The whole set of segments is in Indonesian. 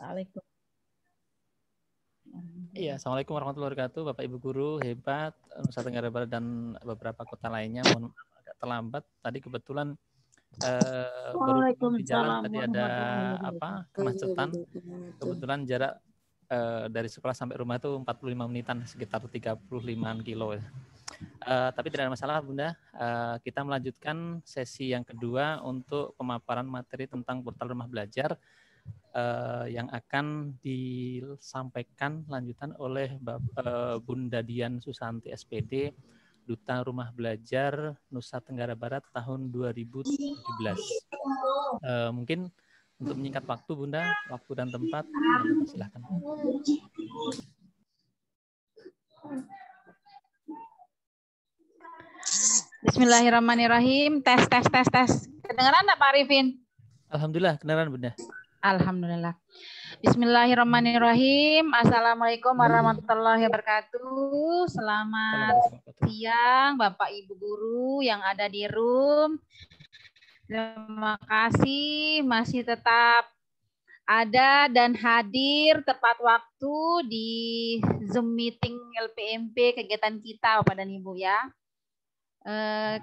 Waalaikumsalam. Iya, assalamualaikum warahmatullahi wabarakatuh, Bapak Ibu guru hebat Nusa Tenggara Barat dan beberapa kota lainnya. Mohon maaf agak terlambat. Tadi kebetulan baru pulang di jalan tadi ada kemacetan. Kebetulan jarak dari sekolah sampai rumah itu 45 menitan, sekitar 35 kilo. Tapi tidak ada masalah Bunda. Kita melanjutkan sesi yang kedua untuk pemaparan materi tentang portal rumah belajar yang akan disampaikan lanjutan oleh Bunda Dian Susanti SPD, Duta Rumah Belajar Nusa Tenggara Barat tahun 2017. Mungkin untuk menyingkat waktu Bunda, waktu dan tempat, silahkan. Bismillahirrahmanirrahim. Tes. Kedengaran enggak Pak Arifin? Alhamdulillah, kedengaran Bunda. Alhamdulillah. Bismillahirrahmanirrahim. Assalamualaikum warahmatullahi wabarakatuh. Selamat siang Bapak Ibu guru yang ada di room. Terima kasih masih tetap ada dan hadir tepat waktu di Zoom meeting LPMP kegiatan kita Bapak dan Ibu ya.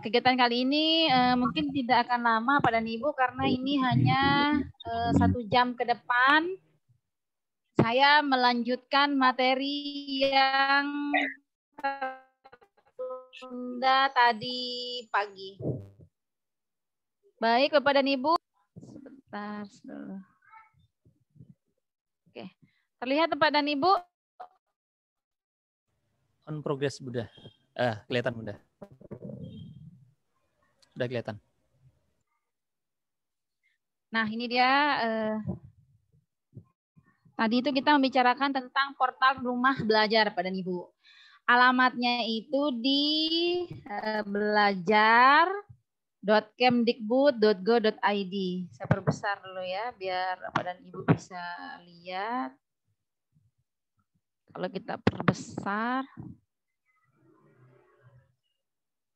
Kegiatan kali ini mungkin tidak akan lama Pak dan Ibu karena ini hanya 1 jam ke depan saya melanjutkan materi yang tertunda tadi pagi. Baik Bapak dan Ibu, sebentar dulu. Oke, terlihat Bapak dan Ibu? On progress Bunda. Kelihatan Bunda. Sudah kelihatan. Nah, ini dia. Tadi itu kita membicarakan tentang portal rumah belajar, Pak dan Ibu. Alamatnya itu di belajar.kemdikbud.go.id. Saya perbesar dulu ya, biar Pak dan Ibu bisa lihat. Kalau kita perbesar.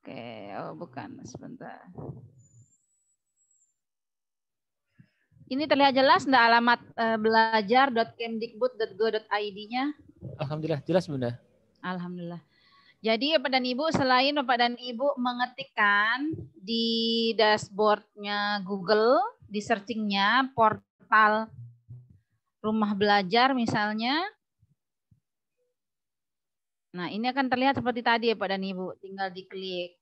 Oke, oh bukan, sebentar. Ini terlihat jelas enggak alamat belajar.kemdikbud.go.id-nya? Alhamdulillah, jelas Bunda. Alhamdulillah. Jadi Bapak dan Ibu, selain Bapak dan Ibu mengetikkan di dashboard-nya Google, di searching-nya portal rumah belajar misalnya. Nah, ini akan terlihat seperti tadi ya Pak dan Ibu, tinggal diklik.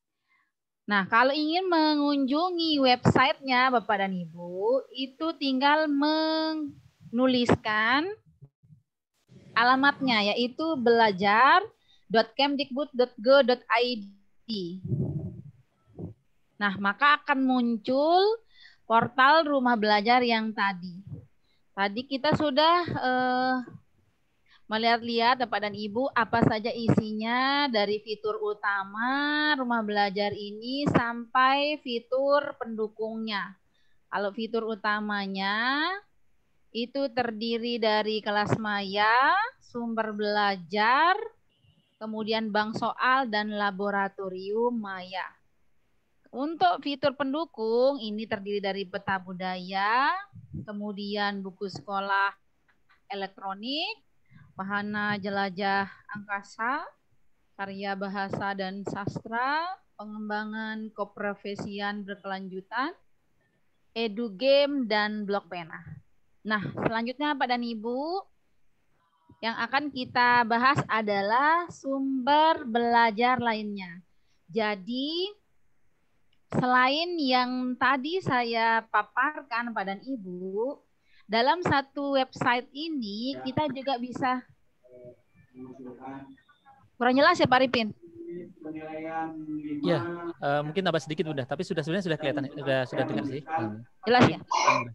Nah, kalau ingin mengunjungi websitenya Bapak dan Ibu, itu tinggal menuliskan alamatnya, yaitu belajar.kemdikbud.go.id. Nah, maka akan muncul portal rumah belajar yang tadi. Tadi kita sudah melihat-lihat Bapak dan Ibu apa saja isinya dari fitur utama rumah belajar ini sampai fitur pendukungnya. Kalau fitur utamanya itu terdiri dari kelas maya, sumber belajar, kemudian bank soal dan laboratorium maya. Untuk fitur pendukung ini terdiri dari peta budaya, kemudian buku sekolah elektronik, wahana jelajah angkasa, karya bahasa dan sastra, pengembangan keprofesian berkelanjutan, edu game, dan blok pena. Nah, selanjutnya Pak dan Ibu, yang akan kita bahas adalah sumber belajar lainnya. Jadi, selain yang tadi saya paparkan Pak dan Ibu, dalam satu website ini kita juga bisa. Kurang jelas ya Pak Ripin? Ya, mungkin tambah sedikit Bunda, tapi sebenarnya sudah kelihatan, sudah dengar sih. Jelas ya?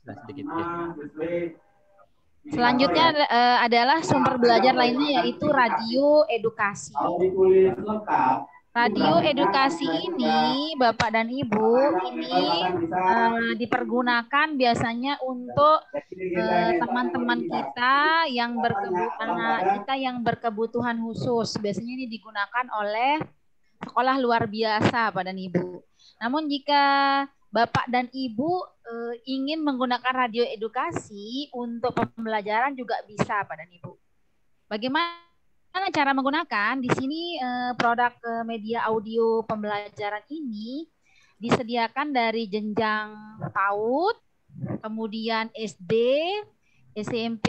Sudah sedikit ya. Selanjutnya adalah sumber belajar lainnya yaitu radio edukasi. Radio edukasi ini, Bapak dan Ibu, ini dipergunakan biasanya untuk teman-teman kita yang berkebutuhan khusus. Biasanya ini digunakan oleh sekolah luar biasa, Bapak dan Ibu. Namun jika Bapak dan Ibu ingin menggunakan radio edukasi untuk pembelajaran juga bisa, Pak dan Ibu. Bagaimana cara menggunakan? Di sini produk media audio pembelajaran ini disediakan dari jenjang PAUD, kemudian SD, SMP,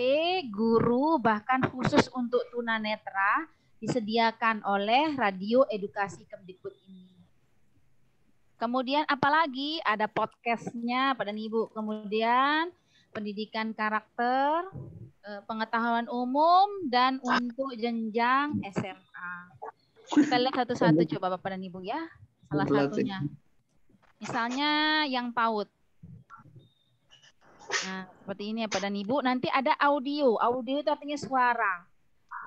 guru, bahkan khusus untuk tunanetra disediakan oleh radio edukasi Kemdikbud ini. Kemudian apalagi ada podcastnya Pak dan Ibu. Kemudian pendidikan karakter, pengetahuan umum, dan untuk jenjang SMA. Kita lihat satu-satu coba Bapak dan Ibu ya. Salah satunya. Misalnya yang PAUD. Nah, seperti ini ya Pak dan Ibu. Nanti ada audio. Audio itu artinya suara.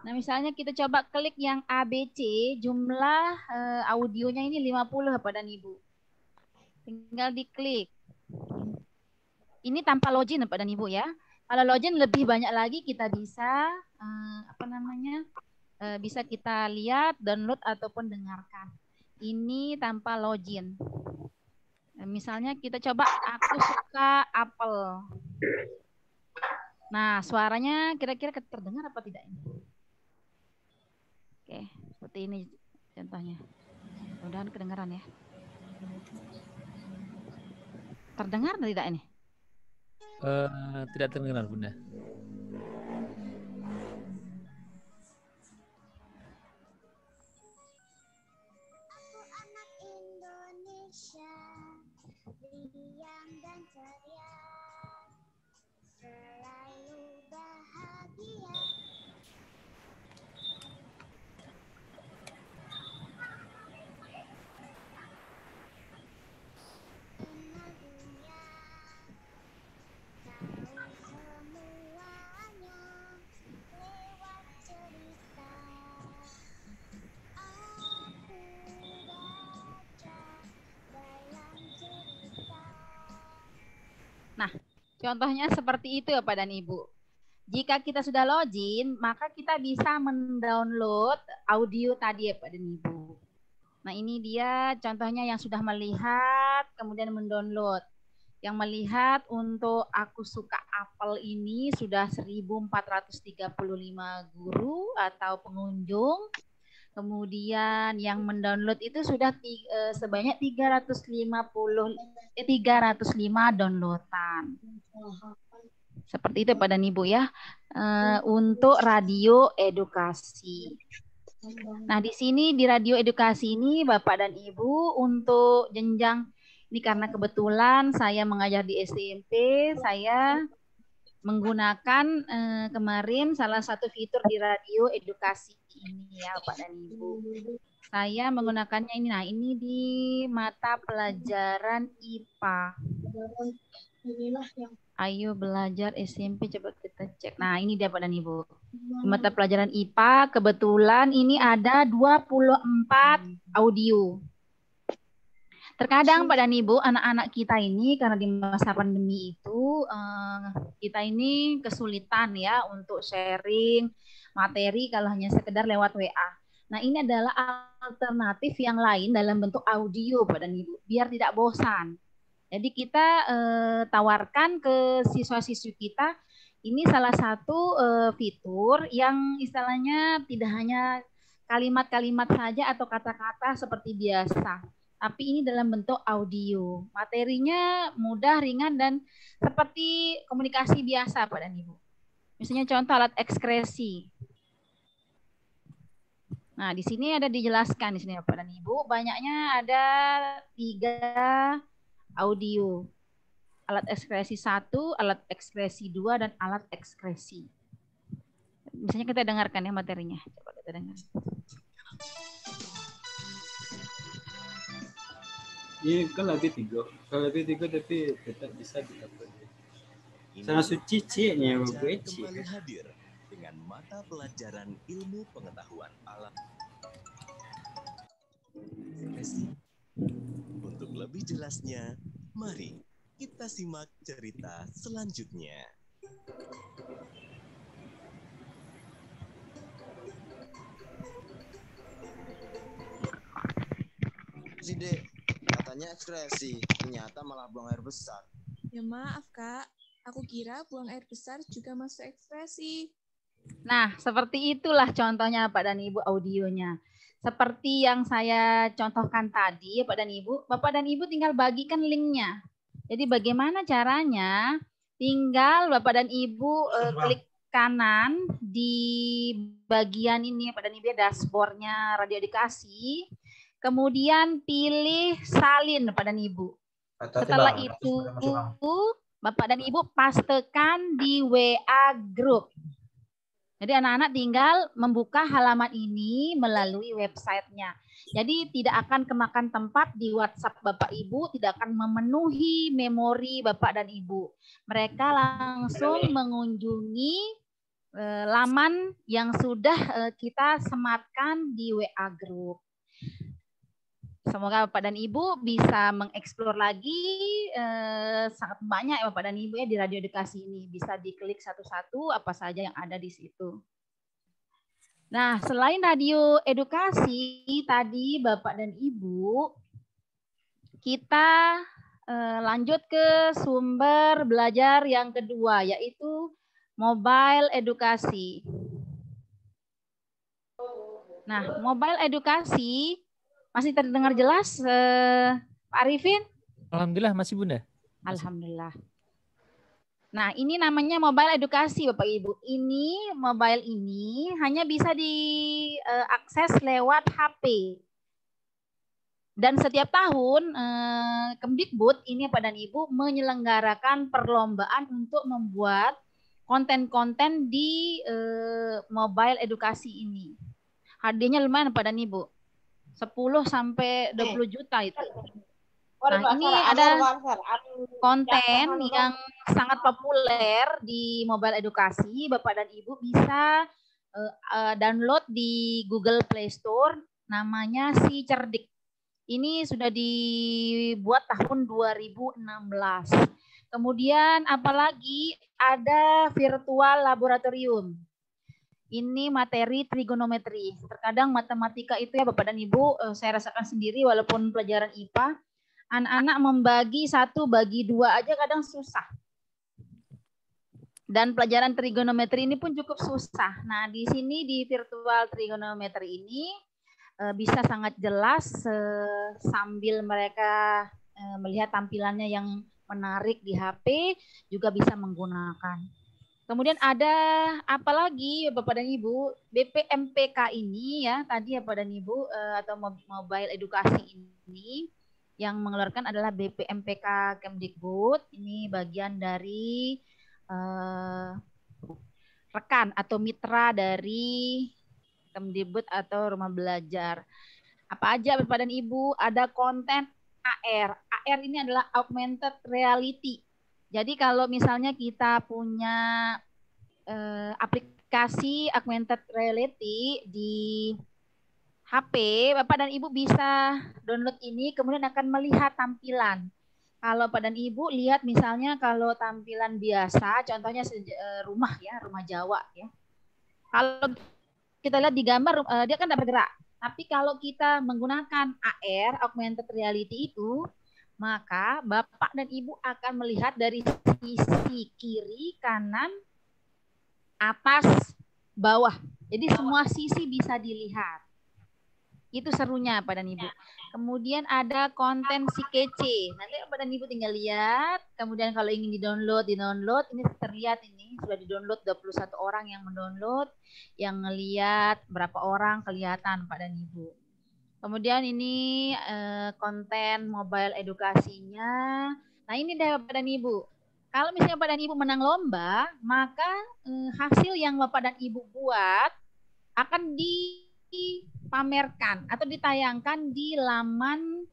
Nah, misalnya kita coba klik yang ABC, jumlah audionya ini 50 Pak dan Ibu. Tinggal diklik. Ini tanpa login Pak dan Ibu ya. Kalau login lebih banyak lagi kita bisa bisa kita lihat, download ataupun dengarkan. Ini tanpa login. Misalnya kita coba aku suka apel. Nah, suaranya kira-kira terdengar apa tidak ini? Oke, seperti ini contohnya. Mudah-mudahan kedengaran ya. Terdengar atau tidak ini? Tidak terdengar, Bunda. Aku anak Indonesia, riang dan ceria, selalu bahagia. Kenal dunia, tahu semuanya lewat cerita. Aku baca dalam cerita. Nah, contohnya seperti itu ya Pak dan Ibu. Jika kita sudah login, maka kita bisa mendownload audio tadi ya Pak dan Ibu. Nah, ini dia contohnya yang sudah melihat, kemudian mendownload. Yang melihat untuk aku suka apel ini sudah 1.435 guru atau pengunjung. Kemudian yang mendownload itu sudah sebanyak 305 downloadan. Seperti itu Pak dan Ibu ya. Untuk radio edukasi. Nah, di sini di radio edukasi ini Bapak dan Ibu untuk jenjang ini karena kebetulan saya mengajar di SMP, saya menggunakan kemarin salah satu fitur di radio edukasi ini ya Pak dan Ibu. Saya menggunakannya ini. Nah, ini di mata pelajaran IPA. Ayo belajar SMP, coba kita cek. Nah, ini dia Pak dan Ibu. Di mata pelajaran IPA kebetulan ini ada 24 audio. Terkadang Pak dan Ibu, anak-anak kita ini karena di masa pandemi itu kita ini kesulitan ya untuk sharing materi kalau hanya sekedar lewat WA. Nah, ini adalah alternatif yang lain dalam bentuk audio Pak dan Ibu, biar tidak bosan. Jadi kita tawarkan ke siswa-siswi kita, ini salah satu fitur yang istilahnya tidak hanya kalimat-kalimat saja atau kata-kata seperti biasa, tapi ini dalam bentuk audio. Materinya mudah, ringan, dan seperti komunikasi biasa Pak dan Ibu. Misalnya contoh alat ekskresi. Nah, di sini ada dijelaskan di sini Pak dan Ibu, banyaknya ada 3 audio. Alat ekskresi 1, alat ekskresi 2, dan alat ekskresi. Misalnya kita dengarkan ya materinya. Coba kita dengar. Ini kan lagi 3. Kalau lagi 3 tapi tetap bisa didapat. Sana suci cie-nya kembali hadir dengan mata pelajaran ilmu pengetahuan alam. Untuk lebih jelasnya, mari kita simak cerita selanjutnya. Si Dek, katanya Bukannya ekspresi, ternyata malah buang air besar. Ya maaf Kak, aku kira buang air besar juga masuk ekspresi. Nah, seperti itulah contohnya Pak dan Ibu audionya. Seperti yang saya contohkan tadi, Pak dan Ibu. Bapak dan Ibu tinggal bagikan linknya. Jadi bagaimana caranya? Tinggal Bapak dan Ibu klik kanan di bagian ini, Pak dan Ibu, dashboardnya Radio Edukasi. Kemudian pilih salin, Bapak dan Ibu. Setelah itu, Bapak dan Ibu pastekan di WA Group. Jadi anak-anak tinggal membuka halaman ini melalui websitenya. Jadi tidak akan kemakan tempat di WhatsApp Bapak Ibu, tidak akan memenuhi memori Bapak dan Ibu. Mereka langsung mengunjungi laman yang sudah kita sematkan di WA Group. Semoga Bapak dan Ibu bisa mengeksplor lagi sangat banyak ya Bapak dan Ibu ya di Radio Edukasi ini. Bisa diklik satu-satu apa saja yang ada di situ. Nah, selain Radio Edukasi tadi Bapak dan Ibu, kita lanjut ke sumber belajar yang kedua yaitu Mobile Edukasi. Nah, Mobile Edukasi masih terdengar jelas, Pak Arifin? Alhamdulillah masih Bunda. Alhamdulillah. Nah, ini namanya Mobile Edukasi, Bapak Ibu. Ini mobile ini hanya bisa diakses lewat HP. Dan setiap tahun Kemdikbud ini Pak dan Ibu menyelenggarakan perlombaan untuk membuat konten-konten di Mobile Edukasi ini. Hadiahnya lumayan Pak dan Ibu. 10 sampai 20 juta itu. Nah, ini ada konten yang sangat populer di Mobile Edukasi. Bapak dan Ibu bisa download di Google Play Store, namanya Si Cerdik. Ini sudah dibuat tahun 2016. Kemudian apalagi ada virtual laboratorium. Ini materi trigonometri. Terkadang matematika itu ya Bapak dan Ibu, saya rasakan sendiri walaupun pelajaran IPA, anak-anak membagi 1 bagi 2 aja kadang susah. Dan pelajaran trigonometri ini pun cukup susah. Nah, di sini di virtual trigonometri ini bisa sangat jelas sambil mereka melihat tampilannya yang menarik di HP, juga bisa menggunakan. Kemudian ada apa lagi Bapak dan Ibu, BPMPK ini ya, tadi ya Bapak dan Ibu atau Mobile Edukasi ini yang mengeluarkan adalah BPMPK Kemdikbud. Ini bagian dari rekan atau mitra dari Kemdikbud atau rumah belajar. Apa aja Bapak dan Ibu, ada konten AR. AR ini adalah augmented reality. Jadi kalau misalnya kita punya aplikasi augmented reality di HP, Bapak dan Ibu bisa download ini, kemudian akan melihat tampilan. Kalau Bapak dan Ibu lihat misalnya kalau tampilan biasa, contohnya rumah ya, rumah Jawa ya. Kalau kita lihat di gambar, dia kan tidak bergerak. Tapi kalau kita menggunakan AR, augmented reality itu, maka Bapak dan Ibu akan melihat dari sisi kiri, kanan, atas, bawah. Jadi semua sisi bisa dilihat. Itu serunya Bapak dan Ibu. Kemudian ada konten si kece. Nanti Bapak dan Ibu tinggal lihat. Kemudian kalau ingin di-download. Ini terlihat ini sudah di-download 21 orang yang mendownload. Yang ngelihat berapa orang kelihatan Bapak dan Ibu. Kemudian ini konten mobile edukasinya. Nah ini deh Bapak dan Ibu. Kalau misalnya Bapak dan Ibu menang lomba, maka hasil yang Bapak dan Ibu buat akan dipamerkan atau ditayangkan di laman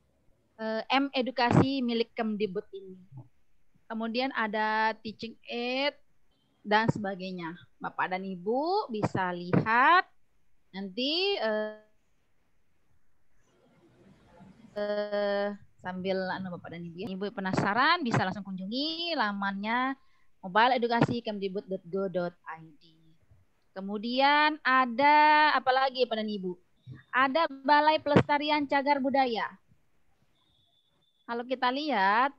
M-Edukasi milik Kemdikbud ini. Kemudian ada teaching aid dan sebagainya. Bapak dan Ibu bisa lihat nanti sambil Bapak dan Ibu penasaran bisa langsung kunjungi lamannya Mobile Edukasi kemdikbud.go.id. Kemudian ada apa lagi Bapak dan Ibu? Ada Balai Pelestarian Cagar Budaya. Kalau kita lihat,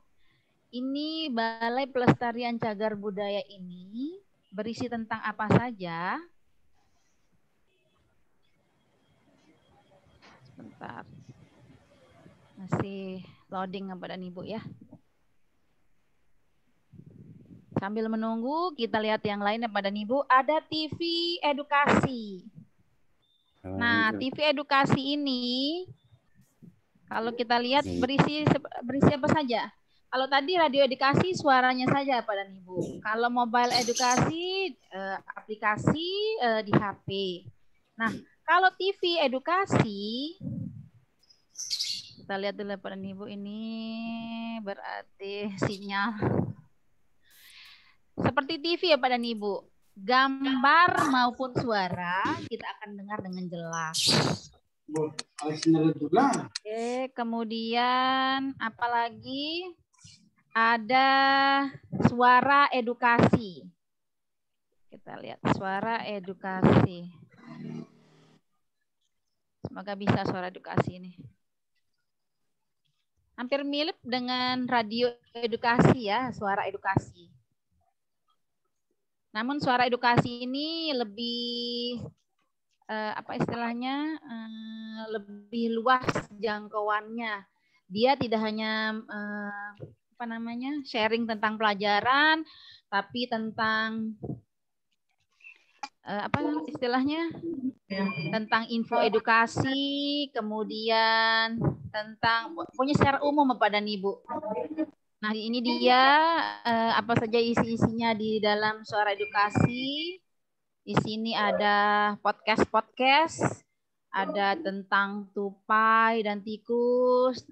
ini Balai Pelestarian Cagar Budaya ini berisi tentang apa saja? Sebentar. Masih loading Bapak dan Ibu ya. Sambil menunggu, kita lihat yang lain Bapak dan Ibu. Ada TV edukasi. Nah, TV edukasi ini, kalau kita lihat berisi apa saja? Kalau tadi radio edukasi suaranya saja Bapak dan Ibu. Kalau mobile edukasi, aplikasi di HP. Nah, kalau TV edukasi, kita lihat dulu Bapak dan Ibu, ini berarti sinyal. Seperti TV ya Pak dan Ibu, gambar maupun suara kita akan dengar dengan jelas. Oke, kemudian apalagi ada suara edukasi. Kita lihat suara edukasi. Semoga bisa suara edukasi ini. Hampir mirip dengan radio edukasi ya, suara edukasi. Namun suara edukasi ini lebih apa istilahnya, lebih luas jangkauannya. Dia tidak hanya apa namanya, sharing tentang pelajaran, tapi tentang apa istilahnya, tentang info edukasi, kemudian tentang punya secara umum Bapak dan Ibu. Nah, ini dia apa saja isi-isinya di dalam suara edukasi. Di sini ada podcast-podcast, ada tentang tupai dan tikus,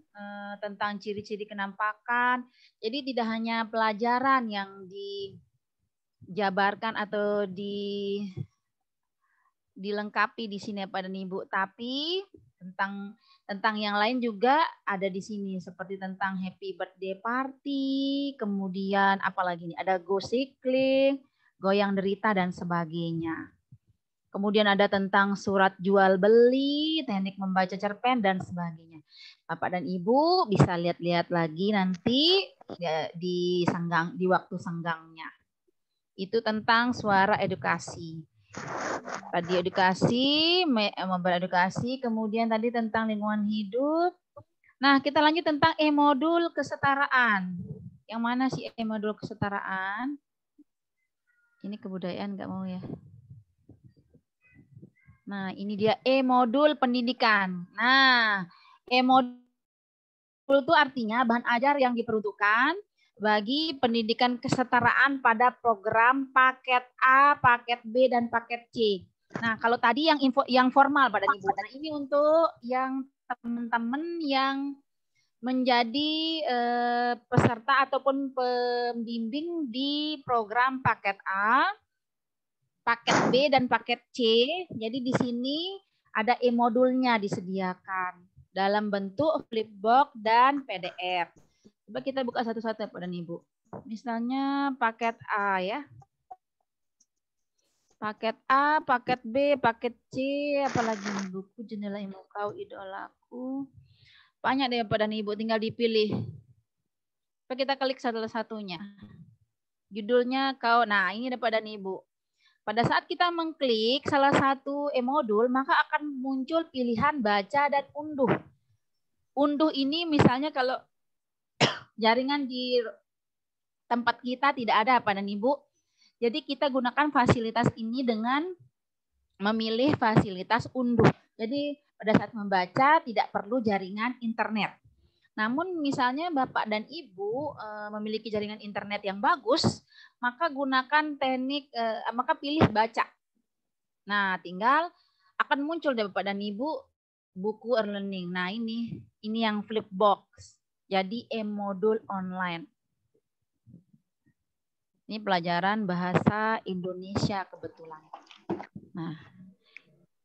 tentang ciri-ciri kenampakan. Jadi tidak hanya pelajaran yang dijabarkan atau dilengkapi di sini Pak dan Ibu, tapi tentang yang lain juga ada di sini, seperti tentang happy birthday party, kemudian apalagi nih, ada go cycling, goyang derita dan sebagainya. Kemudian ada tentang surat jual beli, teknik membaca cerpen dan sebagainya. Bapak dan Ibu bisa lihat-lihat lagi nanti ya, di waktu senggangnya. Itu tentang suara edukasi. Radio edukasi, mobile edukasi, kemudian tadi tentang lingkungan hidup. Nah, kita lanjut tentang e-modul kesetaraan. Yang mana sih e-modul kesetaraan? Ini kebudayaan nggak mau ya? Nah, ini dia e-modul pendidikan. Nah, e-modul itu artinya bahan ajar yang diperuntukkan bagi pendidikan kesetaraan pada program paket A, paket B, dan paket C. Nah, kalau tadi yang formal Bapak dan Ibu. Nah, ini untuk yang teman-teman yang menjadi peserta ataupun pembimbing di program paket A, paket B, dan paket C. Jadi di sini ada e-modulnya disediakan dalam bentuk flipboard dan PDF. Coba kita buka satu-satu ya Pak dan Ibu. Misalnya paket A ya. Paket A, paket B, paket C, apalagi buku Jendela Ilmu Kau Idolaku. Banyak deh Pak dan Ibu, tinggal dipilih. Coba kita klik satu-satunya. Judulnya kau. Nah, ini Pak dan Ibu. Pada saat kita mengklik salah satu e-modul, maka akan muncul pilihan baca dan unduh. Unduh ini misalnya kalau jaringan di tempat kita tidak ada Pak dan Ibu. Jadi kita gunakan fasilitas ini dengan memilih fasilitas unduh. Jadi pada saat membaca tidak perlu jaringan internet. Namun misalnya Bapak dan Ibu memiliki jaringan internet yang bagus, maka gunakan teknik, maka pilih baca. Nah, tinggal akan muncul dari Bapak dan Ibu buku e-learning. Nah, ini yang Flipbox. Jadi e-modul online. Ini pelajaran bahasa Indonesia kebetulan. Nah,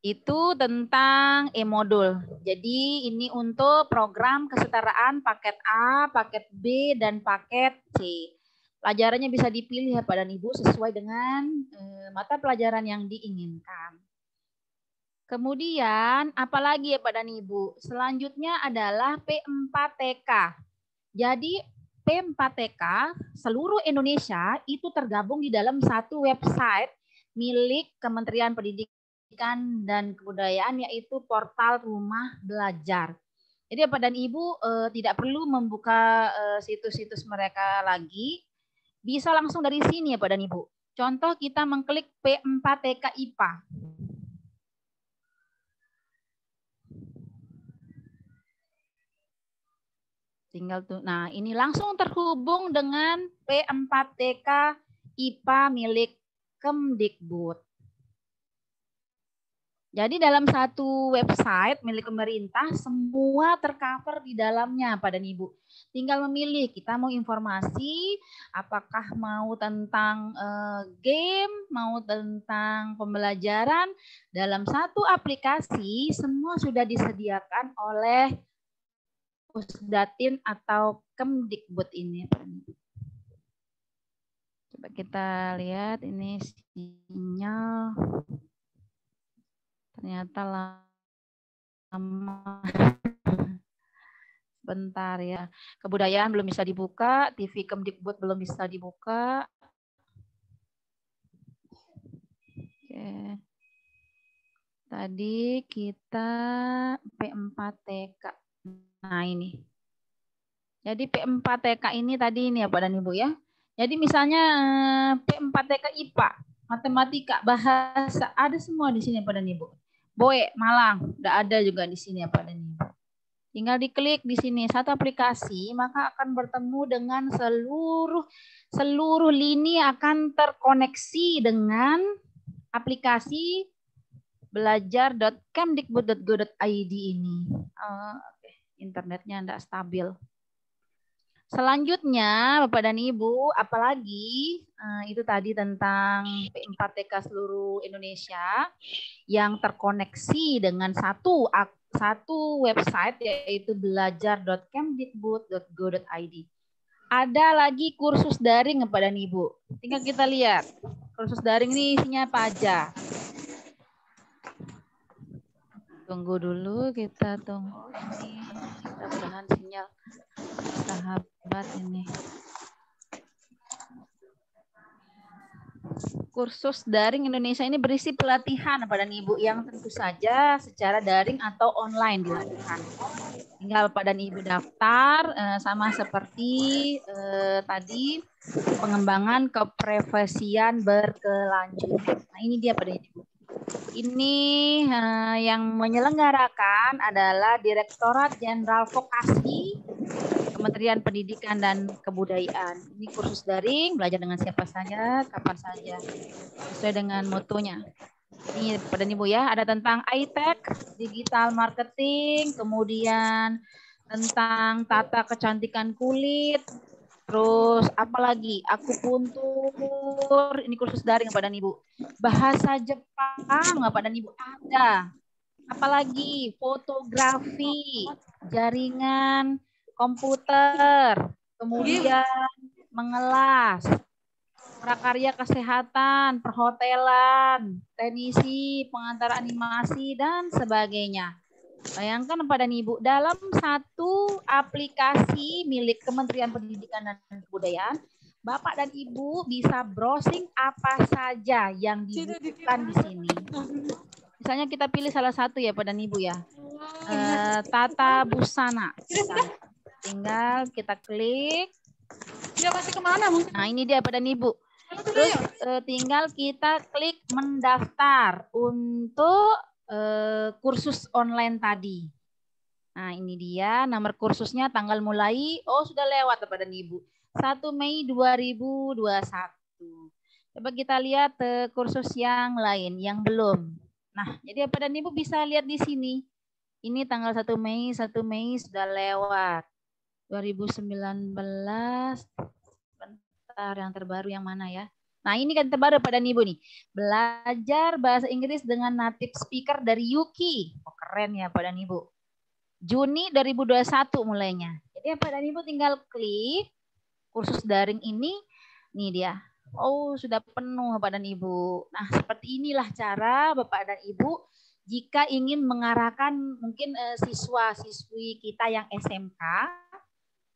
itu tentang e-modul. Jadi ini untuk program kesetaraan paket A, paket B, dan paket C. Pelajarannya bisa dipilih ya Pak dan Ibu sesuai dengan mata pelajaran yang diinginkan. Kemudian apalagi ya Pak dan Ibu? Selanjutnya adalah P4TK. Jadi P4TK seluruh Indonesia itu tergabung di dalam satu website milik Kementerian Pendidikan dan Kebudayaan, yaitu portal Rumah Belajar. Jadi Bapak dan Ibu tidak perlu membuka situs-situs mereka lagi, bisa langsung dari sini ya Bapak dan Ibu. Contoh kita mengklik P4TK IPA. Tinggal tuh. Nah, ini langsung terhubung dengan P4TK IPA milik Kemdikbud. Jadi dalam satu website milik pemerintah semua tercover di dalamnya Pak dan Ibu. Tinggal memilih kita mau informasi apakah mau tentang game, mau tentang pembelajaran. Dalam satu aplikasi semua sudah disediakan oleh Pusdatin atau Kemdikbud ini. Coba kita lihat ini sinyal. Ternyata lama. Bentar ya. Kebudayaan belum bisa dibuka, TV Kemdikbud belum bisa dibuka. Oke. Tadi kita P4TK. Nah ini. Jadi P4TK ini tadi ini ya Pak dan Ibu ya. Jadi misalnya P4TK IPA, matematika, bahasa, ada semua di sini Pak dan Ibu. BOE, Malang, udah ada juga di sini ya Pak dan Ibu. Tinggal diklik di sini satu aplikasi, maka akan bertemu dengan seluruh lini akan terkoneksi dengan aplikasi belajar.kemdikbud.go.id ini. Internetnya tidak stabil. Selanjutnya, Bapak dan Ibu, apalagi itu tadi tentang P4TK seluruh Indonesia yang terkoneksi dengan satu website yaitu belajar.kemdikbud.go.id. Ada lagi kursus daring Bapak dan Ibu. Tinggal kita lihat. Kursus daring ini isinya apa aja. Tunggu dulu, kita tunggu ini. Mudah-mudahan sinyal sahabat ini. Kursus daring Indonesia ini berisi pelatihan Bapak dan Ibu yang tentu saja secara daring atau online dilakukan. Tinggal Bapak dan Ibu daftar sama seperti tadi pengembangan keprofesian berkelanjutan. Nah ini dia Bapak dan Ibu. Ini yang menyelenggarakan adalah Direktorat Jenderal Vokasi Kementerian Pendidikan dan Kebudayaan. Ini kursus daring, belajar dengan siapa saja, kapan saja, sesuai dengan mutunya. Ini pada Ibu ya, ada tentang iTech, digital marketing, kemudian tentang tata kecantikan kulit, terus apalagi akupuntur, ini kursus daring Bapak dan Ibu. Bahasa Jepang Bapak dan Ibu ada. Apalagi fotografi, jaringan komputer, kemudian mengelas, prakarya kesehatan, perhotelan, teknisi, pengantar animasi dan sebagainya. Bayangkan Bapak dan Ibu, dalam satu aplikasi milik Kementerian Pendidikan dan Kebudayaan, Bapak dan Ibu bisa browsing apa saja yang dibutuhkan di sini. Misalnya kita pilih salah satu ya Bapak dan Ibu ya, tata busana. Tinggal kita klik. Dia pasti kemana mungkin? Nah ini dia Bapak dan Ibu. Terus tinggal kita klik mendaftar untuk kursus online tadi. Nah ini dia nomor kursusnya, tanggal mulai, sudah lewat Bapak dan Ibu. 1 Mei 2021. Coba kita lihat kursus yang lain, yang belum. Nah jadi Bapak dan Ibu bisa lihat di sini. Ini tanggal 1 Mei sudah lewat. 2019. Bentar, yang terbaru yang mana ya? Nah ini kan terbaru Bapak dan Ibu nih. Belajar bahasa Inggris dengan native speaker dari Yuki. Keren ya Bapak dan Ibu. Juni 2021 mulainya. Jadi Bapak dan Ibu tinggal klik kursus daring ini. Nih dia. Sudah penuh Bapak dan Ibu. Nah seperti inilah cara Bapak dan Ibu jika ingin mengarahkan mungkin siswa-siswi kita yang SMK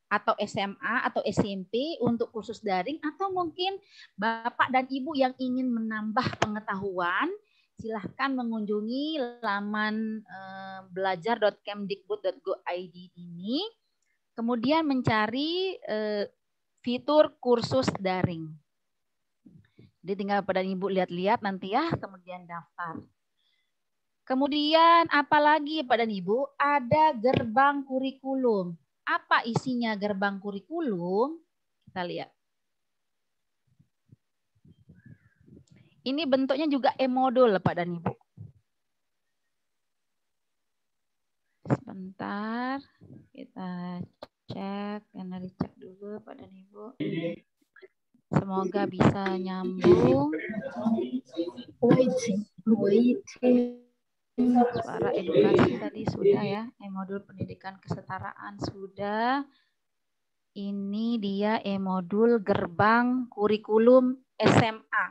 atau SMA atau SMP untuk kursus daring, atau mungkin Bapak dan Ibu yang ingin menambah pengetahuan, silahkan mengunjungi laman belajar.kemdikbud.go.id ini, kemudian mencari fitur kursus daring. Jadi tinggal Bapak dan Ibu lihat-lihat nanti ya, kemudian daftar. Kemudian apalagi Bapak dan Ibu, ada gerbang kurikulum. Apa isinya gerbang kurikulum? Kita lihat. Ini bentuknya juga e-modul, Pak dan Ibu. Sebentar, kita cek, cek dulu, Pak dan Ibu. Semoga bisa nyambung. Suara edukasi tadi sudah ya, e-modul pendidikan kesetaraan sudah. Ini dia e-modul gerbang kurikulum SMA.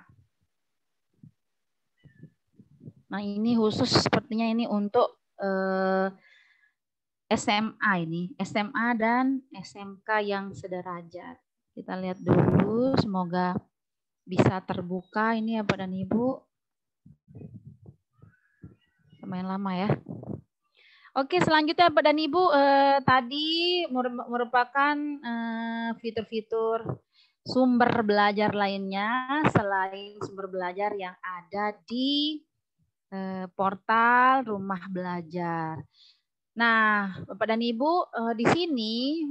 Nah ini khusus sepertinya ini untuk SMA ini, SMA dan SMK yang sederajat. Kita lihat dulu, semoga bisa terbuka ini ya Bapak dan Ibu. Lumayan lama ya. Oke, selanjutnya Bapak dan Ibu, tadi merupakan fitur-fitur sumber belajar lainnya selain sumber belajar yang ada di portal Rumah Belajar. Nah, Bapak dan Ibu, di sini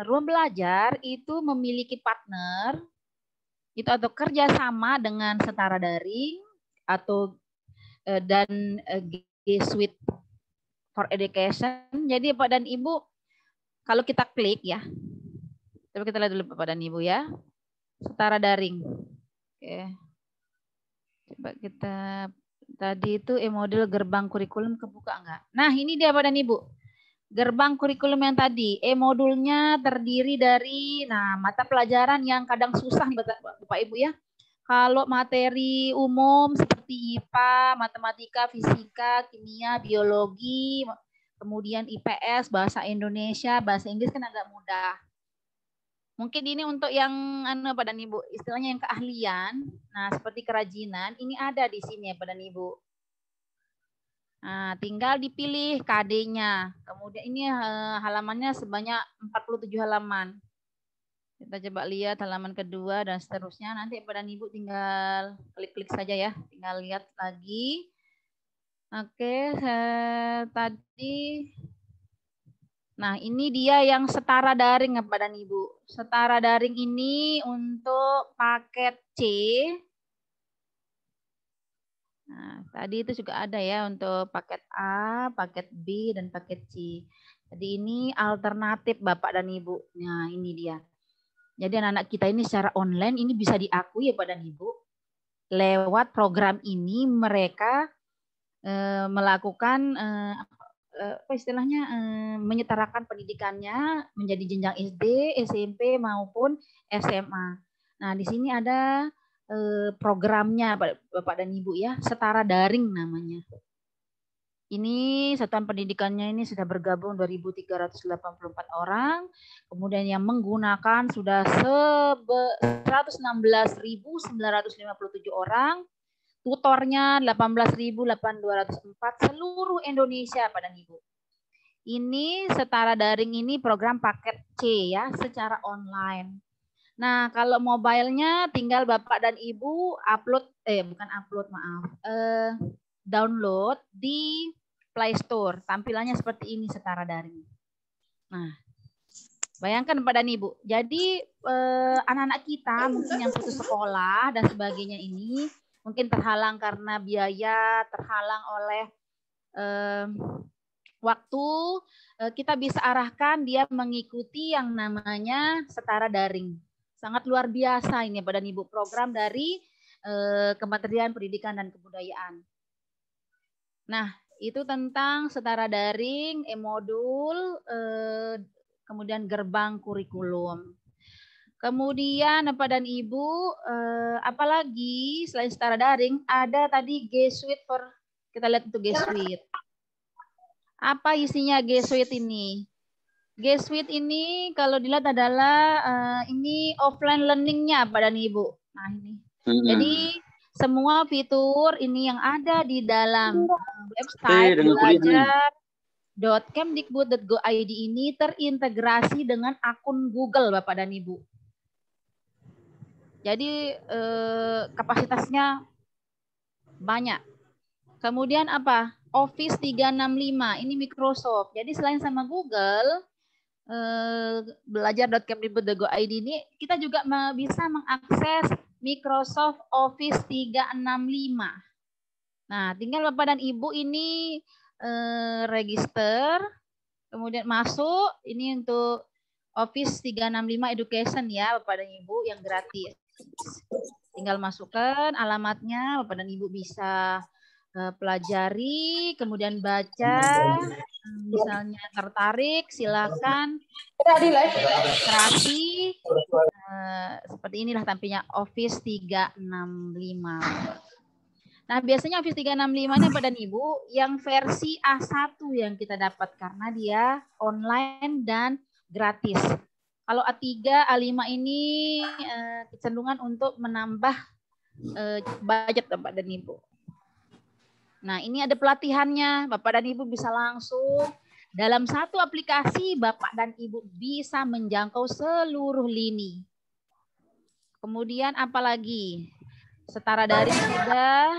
Rumah Belajar itu memiliki partner itu atau kerjasama dengan Setara Daring atau dan G Suite for Education. Jadi Bapak dan Ibu, kalau kita klik ya, coba kita lihat dulu Bapak dan Ibu ya, Setara Daring. Oke, coba kita tadi itu e-modul gerbang kurikulum kebuka enggak? Nah ini dia Bapak dan Ibu, gerbang kurikulum yang tadi, e-modulnya terdiri dari mata pelajaran yang kadang susah Bapak Ibu ya. Kalau materi umum seperti IPA, matematika, fisika, kimia, biologi, kemudian IPS, bahasa Indonesia, bahasa Inggris kan agak mudah. Mungkin ini untuk yang Bapak dan Ibu, istilahnya yang keahlian. Nah, seperti kerajinan, ini ada di sini ya Bapak dan Ibu. Nah, tinggal dipilih KD-nya. Kemudian ini halamannya sebanyak 47 halaman. Kita coba lihat halaman kedua dan seterusnya. Nanti Bapak dan Ibu tinggal klik-klik saja ya. Tinggal lihat lagi. Oke, tadi. Nah, ini dia yang setara daring Bapak dan Ibu. Setara daring ini untuk paket C. Nah, tadi itu juga ada ya untuk paket A, paket B, dan paket C. Jadi ini alternatif Bapak dan Ibu. Nah, ini dia. Jadi anak-anak kita ini secara online ini bisa diakui ya Bapak dan Ibu. Lewat program ini mereka melakukan apa istilahnya menyetarakan pendidikannya menjadi jenjang SD, SMP maupun SMA. Nah, di sini ada programnya Bapak dan Ibu ya, Setara Daring namanya. Ini satuan pendidikannya ini sudah bergabung 2.384 orang, kemudian yang menggunakan sudah 116.957 orang, tutornya 18.8204 seluruh Indonesia Bapak dan Ibu. Ini Setara Daring ini program paket C ya, secara online. Nah, kalau mobilenya tinggal Bapak dan Ibu download di Play Store. Tampilannya seperti ini Setara Daring. Nah, bayangkan Bapak dan Ibu. Jadi anak-anak kita mungkin yang putus sekolah dan sebagainya ini mungkin terhalang karena biaya, terhalang oleh waktu, kita bisa arahkan dia mengikuti yang namanya Setara Daring. Sangat luar biasa ini Bapak dan Ibu, program dari Kementerian Pendidikan dan Kebudayaan. Nah, itu tentang Setara Daring, e-modul, kemudian gerbang kurikulum. Kemudian Bapak dan Ibu, apalagi selain Setara Daring, ada tadi G Suite kita lihat itu G Suite. Apa isinya G Suite ini? G Suite ini kalau dilihat adalah ini offline learning-nya Pak dan Ibu. Nah ini. Jadi semua fitur ini yang ada di dalam website belajar.kemdikbud.go.id ini terintegrasi dengan akun Google Bapak dan Ibu. Jadi kapasitasnya banyak. Kemudian apa? Office 365 ini Microsoft. Jadi selain sama Google, belajar.kemdikbud.go.id ini kita juga bisa mengakses Microsoft Office 365. Nah, tinggal Bapak dan Ibu ini register, kemudian masuk ini untuk Office 365 Education ya Bapak dan Ibu yang gratis. Tinggal masukkan alamatnya, Bapak dan Ibu bisa pelajari, kemudian baca, misalnya tertarik, silakan registrasi. Seperti inilah tampilnya Office 365. Nah, biasanya Office 365 ini Bapak dan Ibu yang versi A1 yang kita dapat karena dia online dan gratis. Kalau A3, A5 ini kecenderungan untuk menambah budget Bapak dan Ibu. Nah, ini ada pelatihannya. Bapak dan Ibu bisa langsung dalam satu aplikasi Bapak dan Ibu bisa menjangkau seluruh lini. Kemudian apalagi? Setara daring sudah,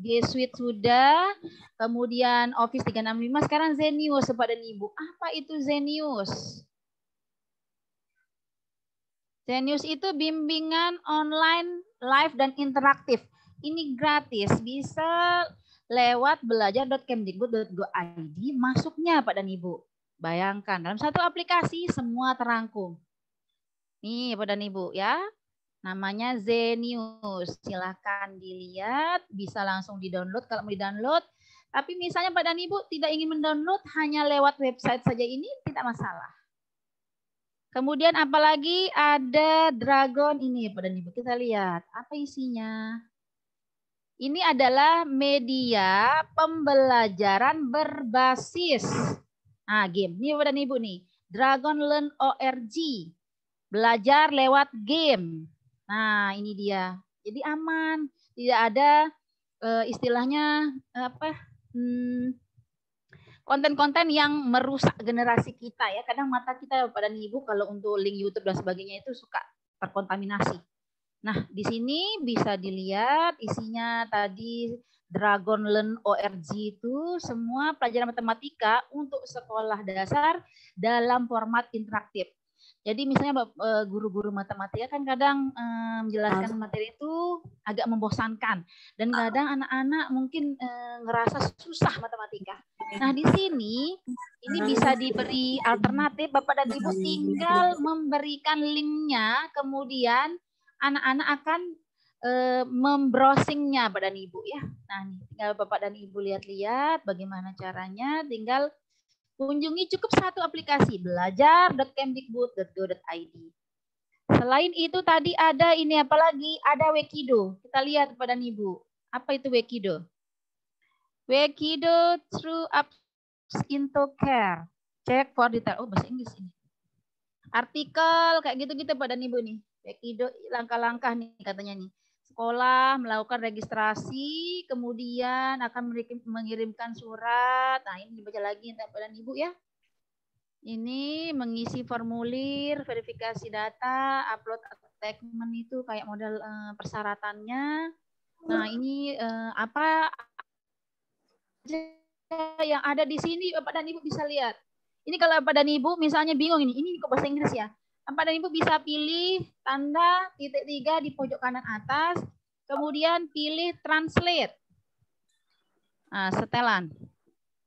G Suite sudah, kemudian Office 365, sekarang Zenius Bapak dan Ibu. Apa itu Zenius? Zenius itu bimbingan online, live dan interaktif. Ini gratis, bisa lewat belajar.kemdikbud.go.id masuknya Pak dan Ibu. Bayangkan dalam satu aplikasi semua terangkum. Nih Pak dan Ibu ya. Namanya Zenius. Silahkan dilihat, bisa langsung di-download kalau mau di-download. Tapi misalnya Pak dan Ibu tidak ingin mendownload hanya lewat website saja ini tidak masalah. Kemudian apalagi ada Dragon ini Pak dan Ibu. Kita lihat apa isinya. Ini adalah media pembelajaran berbasis game. Ini Bapak dan Ibu nih, Dragon Learn ORG. Belajar lewat game. Nah, ini dia. Jadi aman, tidak ada istilahnya konten-konten yang merusak generasi kita ya. Kadang mata kita Bapak dan Ibu kalau untuk link YouTube dan sebagainya itu suka terkontaminasi. Nah, di sini bisa dilihat isinya tadi Dragon Learn ORG itu semua pelajaran matematika untuk sekolah dasar dalam format interaktif. Jadi misalnya guru-guru matematika kan kadang menjelaskan materi itu agak membosankan dan kadang anak-anak mungkin ngerasa susah matematika. Nah, di sini ini bisa diberi alternatif Bapak dan Ibu tinggal memberikan linknya, kemudian anak-anak akan membrowsingnya Bapak dan Ibu ya. Nah, tinggal Bapak dan Ibu lihat-lihat bagaimana caranya, tinggal kunjungi cukup satu aplikasi belajar.kemdikbud.go.id. Selain itu tadi ada ini apa lagi? Ada Wekido. Kita lihat Bapak dan Ibu. Apa itu Wekido? Wekido through apps into care. Check for detail. Oh, bahasa Inggris ini. Artikel kayak gitu-gitu Bapak dan Ibu nih. Wekido langkah-langkah nih katanya nih. Sekolah melakukan registrasi, kemudian akan mengirimkan surat. Nah, ini dibaca lagi Bapak dan Ibu ya. Ini mengisi formulir, verifikasi data, upload attachment itu kayak model persyaratannya. Nah, ini apa yang ada di sini Bapak dan Ibu bisa lihat. Ini kalau Bapak dan Ibu misalnya bingung ini kok bahasa Inggris ya. Bapak dan Ibu bisa pilih tanda titik 3 di pojok kanan atas, kemudian pilih translate. Nah, setelan.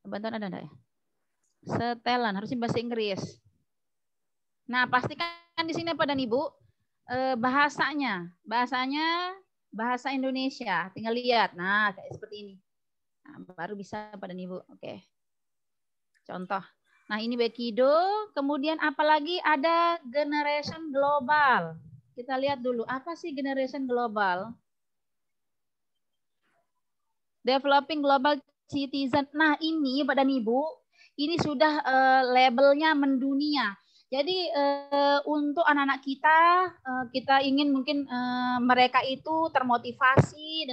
Bantuan ada enggak ya? Setelan, harusnya bahasa Inggris. Nah, pastikan di sini Bapak dan Ibu bahasanya bahasa Indonesia. Tinggal lihat. Nah, kayak seperti ini. Nah, baru bisa Bapak dan Ibu. Oke. Contoh. Nah, ini Wekido, kemudian apalagi ada generation global. Kita lihat dulu, apa sih generation global? Developing global citizen. Nah, ini Bapak dan Ibu, ini sudah labelnya mendunia. Jadi untuk anak-anak kita, kita ingin mungkin mereka itu termotivasi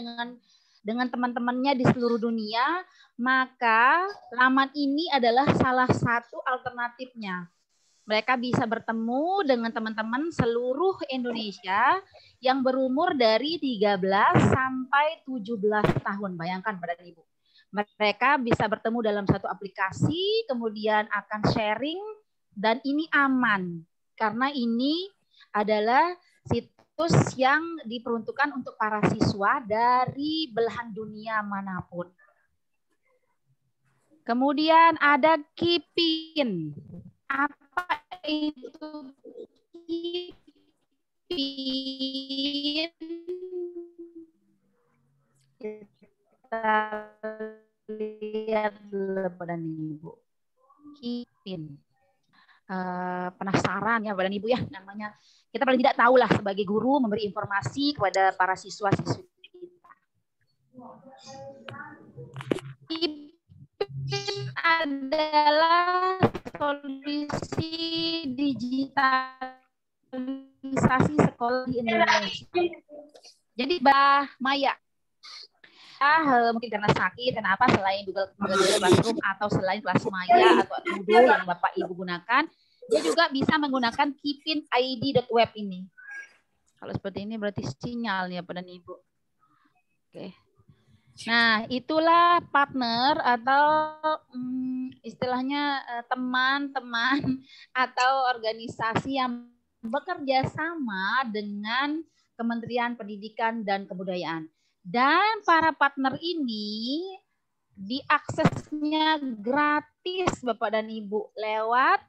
dengan teman-temannya di seluruh dunia, maka laman ini adalah salah satu alternatifnya. Mereka bisa bertemu dengan teman-teman seluruh Indonesia yang berumur dari 13 sampai 17 tahun. Bayangkan Bapak dan Ibu. Mereka bisa bertemu dalam satu aplikasi, kemudian akan sharing, dan ini aman. Karena ini adalah situs yang diperuntukkan untuk para siswa dari belahan dunia manapun. Kemudian ada Kipin. Apa itu Kipin? Kita lihat dulu Bapak dan Ibu. Kipin. Penasaran ya Bapak dan Ibu ya namanya. Kita paling tidak tahu lah sebagai guru memberi informasi kepada para siswa-siswi kita. Kipin adalah solusi digitalisasi sekolah di Indonesia. Jadi Mbak Maya, mungkin karena sakit, kenapa selain Google Classroom atau selain kelas Maya atau Moodle yang Bapak Ibu gunakan, dia juga bisa menggunakan kipin.id.web ini. Kalau seperti ini berarti sinyal ya Bapak dan Ibu. Oke. Nah, itulah partner atau istilahnya teman-teman atau organisasi yang bekerja sama dengan Kementerian Pendidikan dan Kebudayaan. Dan para partner ini diaksesnya gratis Bapak dan Ibu lewat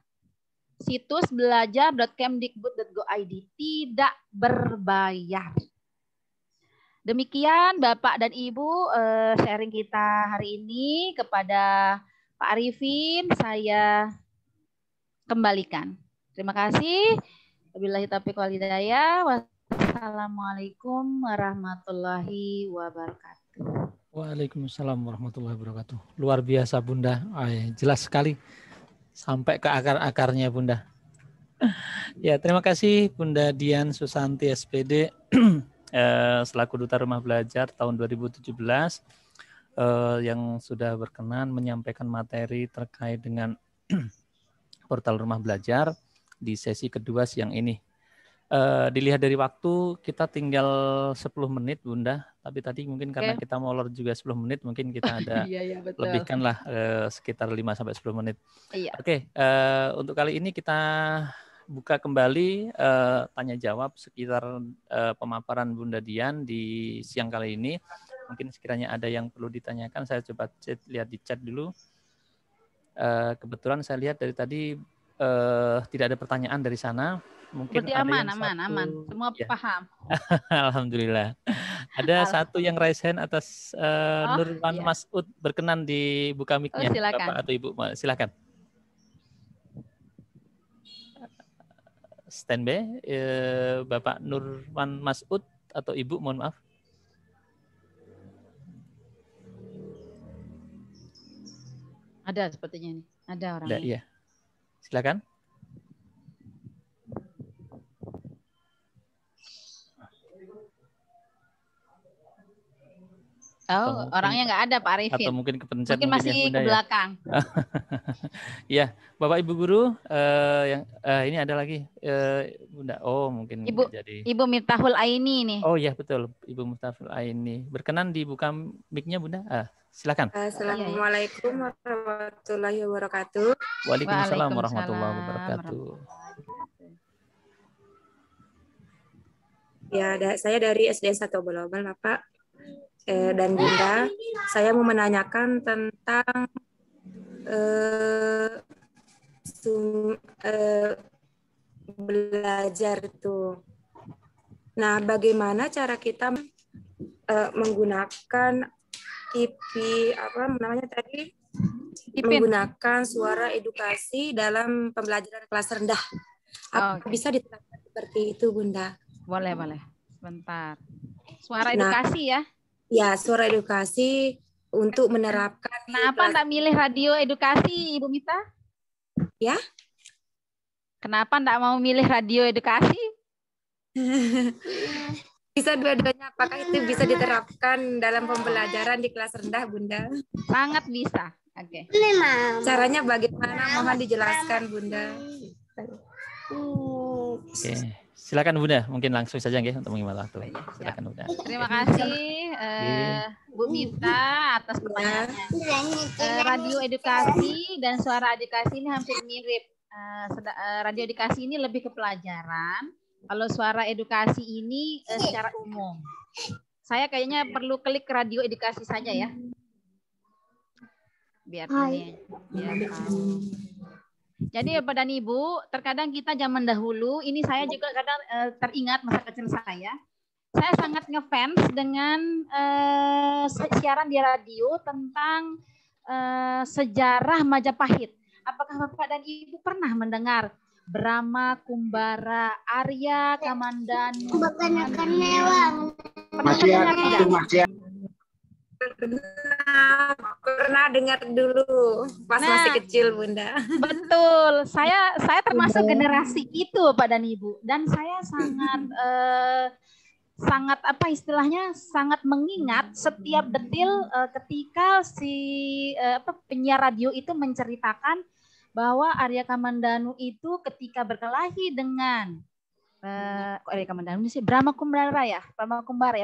situs belajar.kemdikbud.go.id, tidak berbayar. Demikian Bapak dan Ibu sharing kita hari ini kepada Pak Arifin, saya kembalikan. Terima kasih. Wabillahi taufiq wal hidayah. Wassalamualaikum warahmatullahi wabarakatuh. Waalaikumsalam warahmatullahi wabarakatuh. Luar biasa Bunda, jelas sekali sampai ke akar-akarnya Bunda. Ya, terima kasih Bunda Dian Susanti SPD selaku Duta Rumah Belajar tahun 2017 yang sudah berkenan menyampaikan materi terkait dengan portal Rumah Belajar di sesi kedua siang ini. Dilihat dari waktu kita tinggal 10 menit Bunda, tapi tadi mungkin karena kita molor juga 10 menit mungkin kita ada lebihkanlah sekitar 5-10 menit. Iya. Oke, untuk kali ini kita buka kembali tanya jawab sekitar pemaparan Bunda Dian di siang kali ini. Mungkin sekiranya ada yang perlu ditanyakan, saya coba lihat di chat dulu. Kebetulan saya lihat dari tadi tidak ada pertanyaan dari sana. Mungkin seperti ada aman. Semua ya. Paham. Alhamdulillah. Ada satu yang raise hand atas Nurwan iya. Mas'ud, berkenan dibuka mic-nya. Silakan. Bapak atau Ibu, silakan. Standby, Bapak Nurwan Mas'ud atau Ibu, mohon maaf. Ada sepertinya nih, ada orangnya. Iya, silakan. Oh, orangnya nggak ada Pak Arifin. Atau mungkin kepencet mungkin masih ya, Bunda, ke belakang. Ya, Bapak Ibu guru yang ini ada lagi Bunda. Oh, mungkin jadi. Ibu Miftahul Aini nih. Oh iya betul, Ibu Miftahul Aini. Berkenan dibuka mic-nya Bunda. Silakan. Assalamualaikum warahmatullahi wabarakatuh. Waalaikumsalam warahmatullahi wabarakatuh. Ya, saya dari SD 1 Global, Bapak. Dan Bunda, saya mau menanyakan tentang belajar itu. Nah, bagaimana cara kita menggunakan TV menggunakan suara edukasi dalam pembelajaran kelas rendah? Apa bisa diterapkan seperti itu, Bunda? Boleh. Sebentar. Suara edukasi ya? Ya, suara edukasi untuk menerapkan. Kenapa enggak milih radio edukasi, Ibu Mita? Ya? Kenapa enggak mau milih radio edukasi? Bisa dua-duanya. Apakah itu bisa diterapkan dalam pembelajaran di kelas rendah, Bunda? Sangat bisa. Oke. Caranya bagaimana? Mohon dijelaskan, Bunda. Oke, silakan Bunda, mungkin langsung saja nggih untuk mengimal waktu. Silakan Bunda. Terima kasih Bu Mita atas pertanyaannya. Radio edukasi dan suara edukasi ini hampir mirip. Radio edukasi ini lebih ke pelajaran. Kalau suara edukasi ini secara umum. Saya kayaknya perlu klik radio edukasi saja ya. Biar ini. Biar Jadi Bapak dan Ibu, terkadang kita zaman dahulu, ini saya juga kadang teringat masa kecil saya. Saya sangat ngefans dengan siaran di radio tentang sejarah Majapahit. Apakah Bapak dan Ibu pernah mendengar Brahma Kumbara, Arya Kamandanu? Pernah dengar dulu pas masih kecil, Bunda. Betul, saya termasuk generasi itu Pak dan Ibu, dan saya sangat apa istilahnya sangat mengingat setiap detil ketika penyiar radio itu menceritakan bahwa Arya Kamandanu itu ketika berkelahi dengan Brahma Kumbara ya,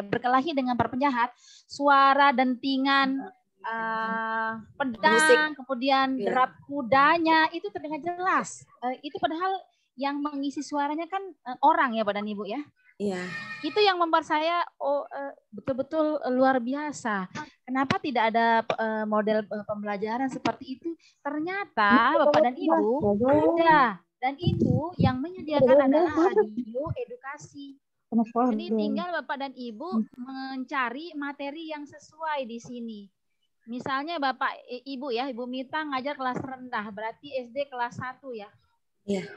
berkelahi dengan para penjahat, suara dentingan pedang, musik, kemudian derap kudanya itu terdengar jelas. Itu padahal yang mengisi suaranya kan orang ya Pak dan Ibu ya. Iya. Itu yang membuat saya betul-betul luar biasa. Kenapa tidak ada model pembelajaran seperti itu? Ternyata Bapak dan Ibu ada. Dan itu yang menyediakan adalah radio edukasi. Jadi tinggal Bapak dan Ibu mencari materi yang sesuai di sini. Misalnya Bapak Ibu ya, Ibu Mita ngajar kelas rendah, berarti SD kelas 1 ya. Iya.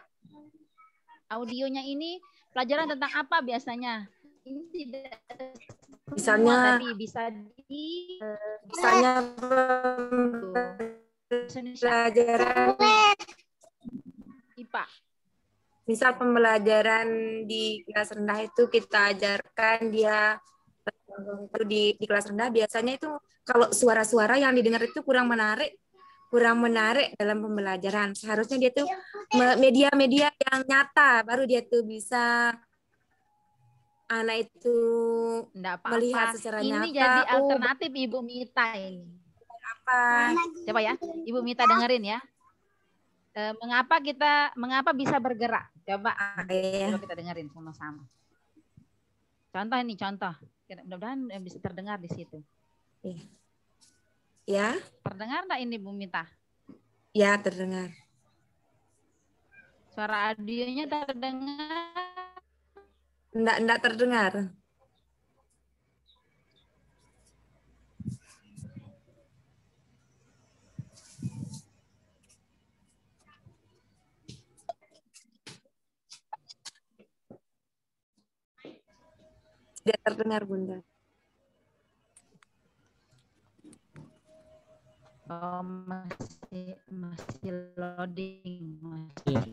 Audionya ini pelajaran tentang apa biasanya? Ini tidak misalnya tadi bisa misalnya pelajaran IPA. Misal pembelajaran di kelas rendah itu kita ajarkan dia di kelas rendah biasanya itu kalau suara-suara yang didengar itu kurang menarik dalam pembelajaran. Seharusnya dia tuh media-media yang nyata baru dia tuh bisa anak itu melihat secara nyata. Ini jadi alternatif Ibu Mita ini. Apa? Coba ya, Ibu Mita dengerin ya. Mengapa bisa bergerak? Coba kita dengerin sama-sama. Contoh. Mudah-mudahan bisa terdengar di situ. Ya. Terdengar enggak ini Bu Mita? Ya, terdengar. Suara audionya terdengar? Enggak terdengar. Tidak terdengar, Bunda. Oh, masih loading, loading.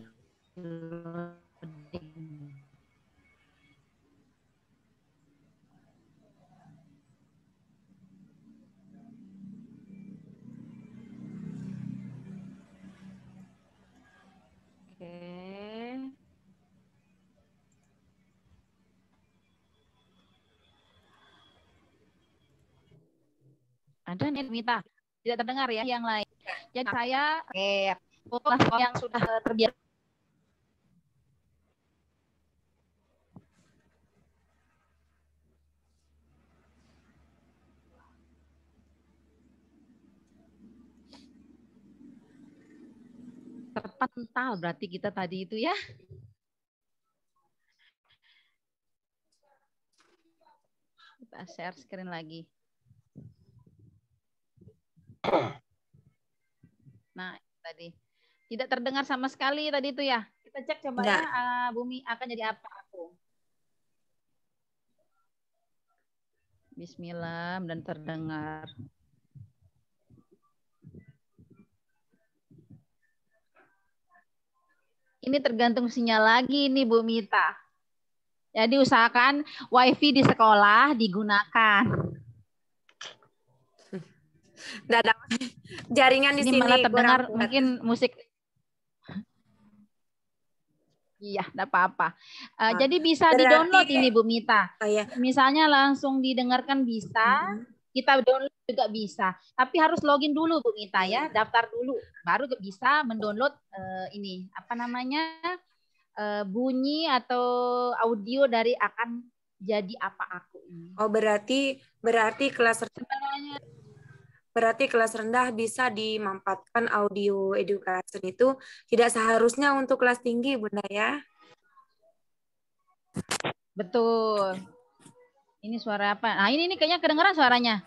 Ada nih Mita, tidak terdengar ya yang lain. Jadi saya fokus yang sudah terbiasa. Terpental berarti kita tadi itu ya. Kita share screen lagi. Nah, tadi tidak terdengar sama sekali tadi itu ya. Kita cek coba ya, Bumi akan jadi apa aku. Bismillah dan terdengar. Ini tergantung sinyal lagi nih Bu Mita. Jadi usahakan WiFi di sekolah digunakan. Nggak ada jaringan di Ini sini malah terdengar kurang kuat. mungkin musik. Iya, enggak apa-apa. Jadi bisa berarti di-download ini Bu Mita. ya. Misalnya langsung didengarkan bisa, kita download juga bisa. Tapi harus login dulu Bu Mita ya, daftar dulu, baru bisa mendownload ini apa namanya bunyi atau audio dari akan jadi apa aku ini. Oh berarti kelas rendah bisa dimanfaatkan audio education itu tidak seharusnya untuk kelas tinggi Bunda ya. Betul. Ini suara apa? Nah ini kayaknya kedengaran suaranya.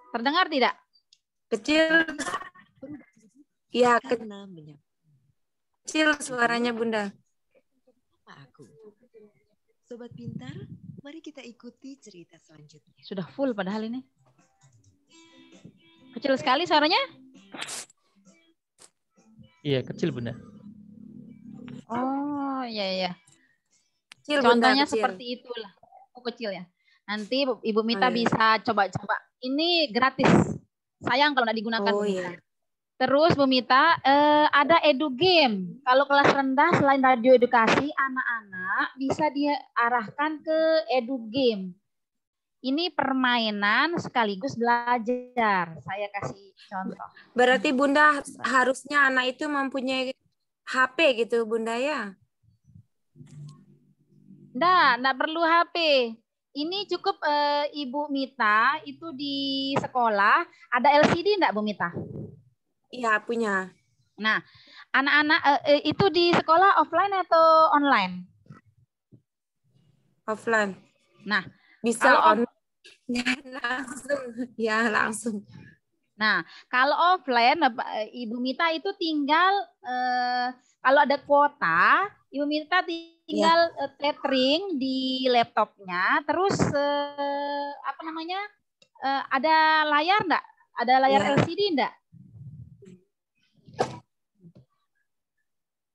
Terdengar tidak? Kecil. Iya, kecil suaranya Bunda. Aku. Sobat pintar, mari kita ikuti cerita selanjutnya. Sudah full padahal ini. Kecil sekali suaranya? Iya, kecil Bunda. Oh, iya. Kecil, contohnya Bunda, kecil. seperti itulah. Oh, kecil ya. Nanti Ibu Mita bisa coba-coba. Ini gratis. Sayang kalau nggak digunakan Bu Mita. Iya. Terus Bu Mita, ada edu game. Kalau kelas rendah selain radio edukasi, anak-anak bisa diarahkan ke edu game. Ini permainan sekaligus belajar. Saya kasih contoh. Berarti Bunda harusnya anak itu mempunyai HP gitu Bunda ya? Enggak perlu HP. Ini cukup Ibu Mita itu di sekolah ada LCD enggak Bu Mita? Iya punya. Nah, anak-anak itu di sekolah offline atau online? Offline. Nah, bisa online. Langsung. Nah, kalau offline, Ibu Mita itu tinggal kalau ada kuota, Ibu Mita tinggal tethering di laptopnya, terus apa namanya? Ada layar enggak? Ada layar LCD enggak?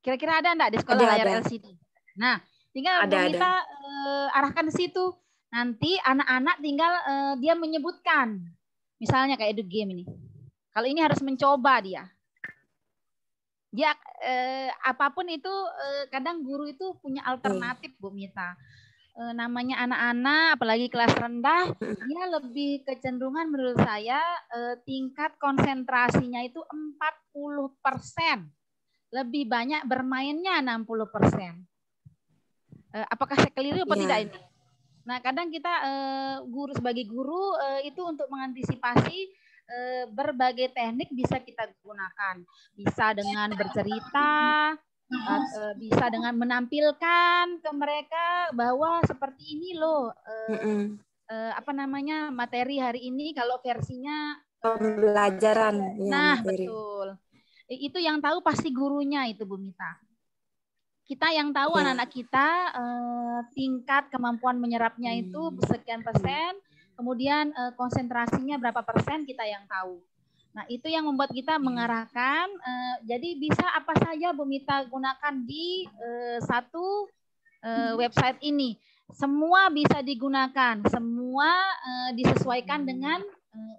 Kira-kira ada enggak di sekolah layar LCD? Nah, tinggal Bu Mita arahkan ke situ. Nanti anak-anak tinggal dia menyebutkan. Misalnya kayak edu game ini. Kalau ini harus mencoba dia. Dia apapun itu kadang guru itu punya alternatif Bu Mita. Namanya anak-anak apalagi kelas rendah, dia lebih kecenderungan menurut saya tingkat konsentrasinya itu 40%. Lebih banyak bermainnya 60%. Apakah saya keliru atau tidak ini? Nah, kadang kita guru sebagai guru itu untuk mengantisipasi berbagai teknik bisa kita gunakan. Bisa dengan bercerita, bisa dengan menampilkan ke mereka bahwa seperti ini loh apa namanya materi hari ini kalau versinya pembelajaran. Nah, materi. Betul. Itu yang tahu pasti gurunya itu Bu Mita. Kita yang tahu anak-anak kita tingkat kemampuan menyerapnya itu sekian persen, kemudian konsentrasinya berapa persen kita yang tahu. Nah itu yang membuat kita mengarahkan, jadi bisa apa saja Bu Mita gunakan di satu website ini. Semua bisa digunakan, semua disesuaikan dengan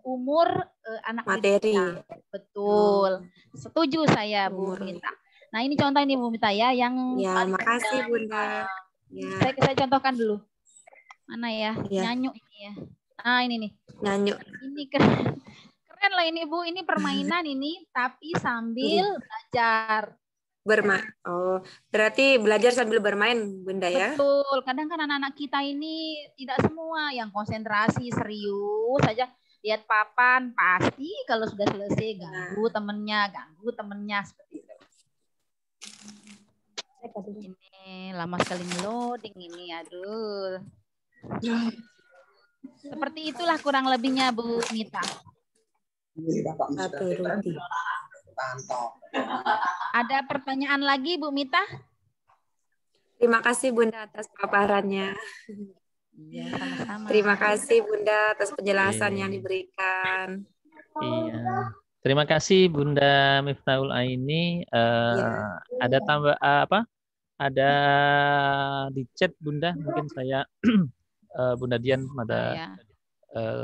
umur anak materi. Kita. Betul, setuju saya Bu Mita. Nah ini contoh ini Bu Mita ya yang makasih Bunda. Saya contohkan dulu. Mana ya? Nyanyu ini ya. Nah ini nih. Nyanyu. Ini keren lah ini Bu. Ini permainan ini tapi sambil belajar. Oh, berarti belajar sambil bermain Bunda ya? Betul. Kadang kan anak-anak kita ini tidak semua yang konsentrasi serius saja. Lihat papan pasti kalau sudah selesai ganggu temennya seperti itu. Ini lama sekali loading ini, aduh. Seperti itulah kurang lebihnya Bu Mita. Ada pertanyaan lagi Bu Mita? Terima kasih Bunda atas paparannya. Iya, sama-sama. Terima kasih Bunda atas penjelasan yang diberikan. Iya. Terima kasih Bunda Miftahul Aini. Ada tambah apa? Ada di chat Bunda, mungkin saya Bunda Dian ada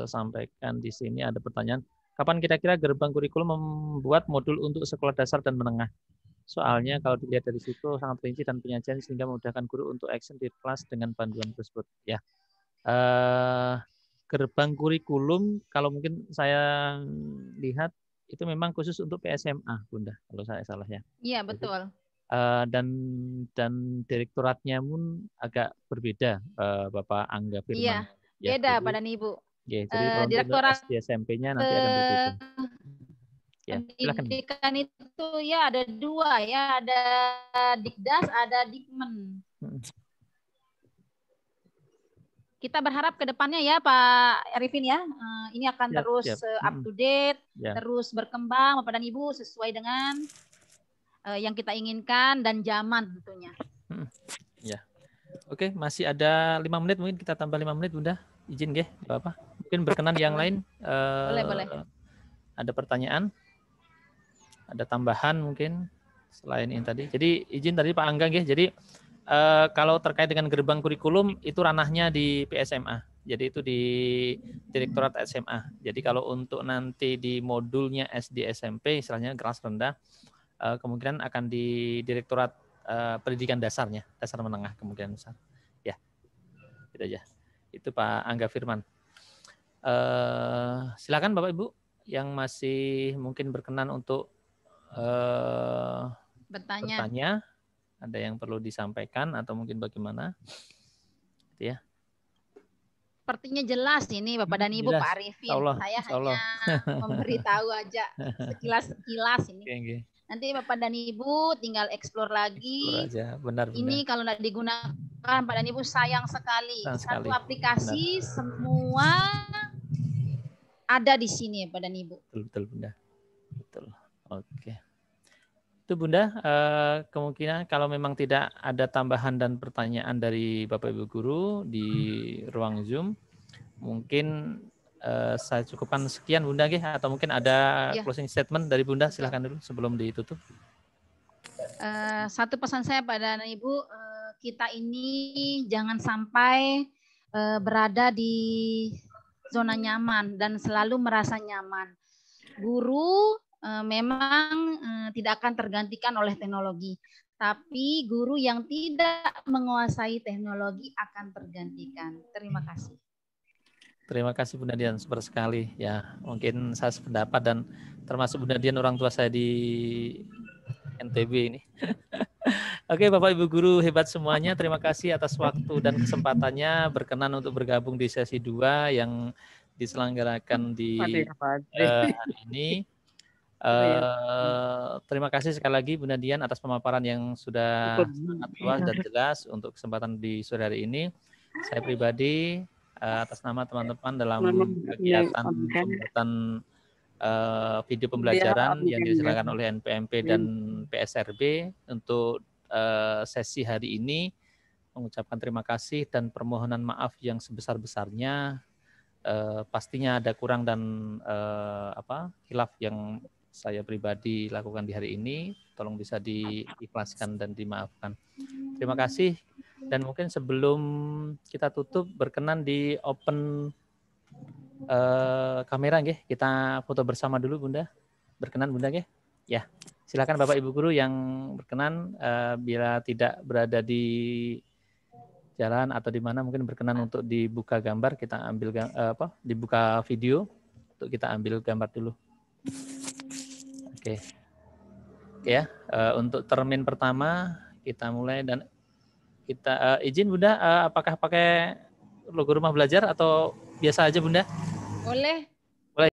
sampaikan di sini ada pertanyaan. Kapan kira-kira gerbang kurikulum membuat modul untuk sekolah dasar dan menengah? Soalnya kalau dilihat dari situ sangat rinci dan penyajian sehingga memudahkan guru untuk action di kelas dengan panduan tersebut. Ya, gerbang kurikulum kalau mungkin saya lihat itu memang khusus untuk PSMA, Bunda, kalau saya salah ya. Iya betul. Dan direktoratnya pun agak berbeda, Bapak Angga Firman. Iya, beda Pak dan Ibu. Ya, jadi kalau direktorat SD SMP-nya nanti akan berbeda. Ya, silakan. Pendidikan itu ya ada 2 ya, ada Dikdas, ada Dikmen. Kita berharap ke depannya ya Pak Arifin ya, ini akan terus up to date, terus berkembang Bapak dan Ibu sesuai dengan yang kita inginkan dan zaman tentunya. Ya. Oke, masih ada 5 menit, mungkin kita tambah 5 menit Bunda. Izin nggih, Bapak. Mungkin berkenan yang lain. Boleh. Ada pertanyaan? Ada tambahan mungkin selain ini tadi. Jadi izin tadi Pak Angga nggih. Jadi kalau terkait dengan gerbang kurikulum itu ranahnya di PSMA. Jadi itu di Direktorat SMA. Jadi kalau untuk nanti di modulnya SD SMP istilahnya kelas rendah kemungkinan akan di Direktorat Pendidikan dasarnya, dasar menengah kemungkinan besar. Ya. Gitu aja. Itu Pak Angga Firman. Silakan Bapak Ibu yang masih mungkin berkenan untuk bertanya, ada yang perlu disampaikan atau mungkin bagaimana, ya? Sepertinya jelas ini Bapak dan Ibu, jelas. Pak Arifin. Saya hanya memberitahu aja sekilas ini. Okay. Nanti Bapak dan Ibu tinggal explore lagi. Explore aja. Benar. Ini kalau tidak digunakan Bapak dan Ibu sayang sekali. Satu aplikasi semua ada di sini Bapak dan Ibu. Betul Bunda. Betul. Oke. Itu Bunda, kemungkinan kalau memang tidak ada tambahan dan pertanyaan dari Bapak Ibu Guru di ruang Zoom, mungkin saya cukupkan sekian Bunda, atau mungkin ada closing statement dari Bunda, silahkan dulu sebelum ditutup. Satu pesan saya pada Ibu, kita ini jangan sampai berada di zona nyaman dan selalu merasa nyaman. Guru memang tidak akan tergantikan oleh teknologi, tapi guru yang tidak menguasai teknologi akan tergantikan. Terima kasih. Terima kasih Bunda Dian, super sekali ya. Mungkin saya sependapat dan termasuk Bunda Dian orang tua saya di NTB ini. Oke Bapak Ibu Guru hebat semuanya, terima kasih atas waktu dan kesempatannya berkenan untuk bergabung di sesi 2 yang diselenggarakan di hari ini. Terima kasih sekali lagi Bunda Dian atas pemaparan yang sudah sangat luas dan jelas untuk kesempatan di sore hari ini. Saya pribadi atas nama teman-teman dalam kegiatan pembuatan video pembelajaran yang diselenggarakan oleh NPMP dan PSRB untuk sesi hari ini mengucapkan terima kasih dan permohonan maaf yang sebesar-besarnya. Pastinya ada kurang dan khilaf yang saya pribadi lakukan di hari ini, tolong bisa diikhlaskan dan dimaafkan. Terima kasih. Dan mungkin sebelum kita tutup, berkenan di open kamera, nggih. Kita foto bersama dulu, Bunda. Berkenan, Bunda, nggih? Ya, silakan Bapak Ibu Guru yang berkenan, bila tidak berada di jalan atau di mana, mungkin berkenan untuk dibuka gambar, kita ambil dibuka video untuk kita ambil gambar dulu. Oke. Ya, untuk termin pertama kita mulai dan kita izin Bunda, apakah pakai logo rumah belajar atau biasa aja Bunda? Boleh.